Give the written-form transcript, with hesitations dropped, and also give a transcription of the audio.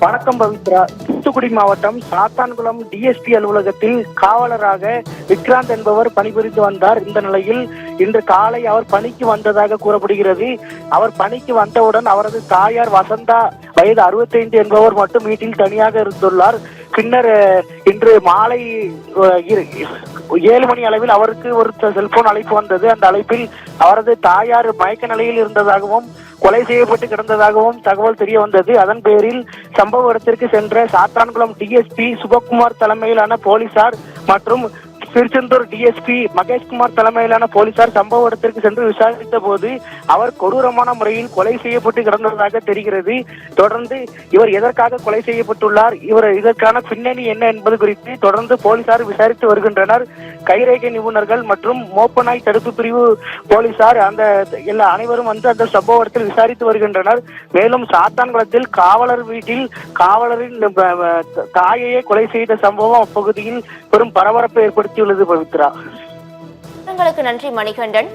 வணக்கம் பவித்ரா. தூத்துக்குடி மாவட்டம் சாத்தான்குளம் டிஎஸ்பி அலுவலகத்தில் காவலராக விக்ராந்த் என்பவர் பணிபுரிந்து வந்தார். இந்த நிலையில் இன்று காலை அவர் பணிக்கு வந்ததாக கூறப்படுகிறது. அவர் பணிக்கு வந்தவுடன் அவரது தாயார் வசந்தா வயது 65 என்பவர் மட்டும் வீட்டில் தனியாக இருந்துள்ளார். பின்னர் இன்று மாலை 7 மணி அளவில் அவருக்கு ஒரு செல்போன் அழைப்பு வந்தது. அந்த அழைப்பில் அவரது தாயார் மயக்க நிலையில் இருந்ததாகவும் கொலை செய்யப்பட்டு கிடந்ததாகவும் தகவல் தெரிய வந்தது. அதன் பேரில் சம்பவ இடத்திற்கு சென்ற சாத்தான்குளம் டிஎஸ்பி சுபகுமார் தலைமையிலான போலீசார் மற்றும் திருச்செந்தூர் டிஎஸ்பி மகேஷ்குமார் தலைமையிலான போலீசார் சம்பவ இடத்திற்கு சென்று விசாரித்த போது அவர் கொடூரமான முறையில் கொலை செய்யப்பட்டு கிடந்ததாக தெரிகிறது. தொடர்ந்து இவர் எதற்காக கொலை செய்யப்பட்டுள்ளார், இதற்கான பின்னணி என்ன என்பது குறித்து தொடர்ந்து போலீசார் விசாரித்து வருகின்றனர். கைரேகை நிபுணர்கள் மற்றும் மோப்பநாய் தடுப்பு பிரிவு போலீசார் அனைவரும் அந்த சம்பவ இடத்தில் விசாரித்து வருகின்றனர். மேலும் சாத்தான்குளத்தில் காவலர் வீட்டில் காவலரின் தாயையே கொலை செய்த சம்பவம் அப்பகுதியில் பெரும் பரபரப்பை ஏற்படுத்தியுள்ளது. பவித்ரா, நன்றி மணிகண்டன்.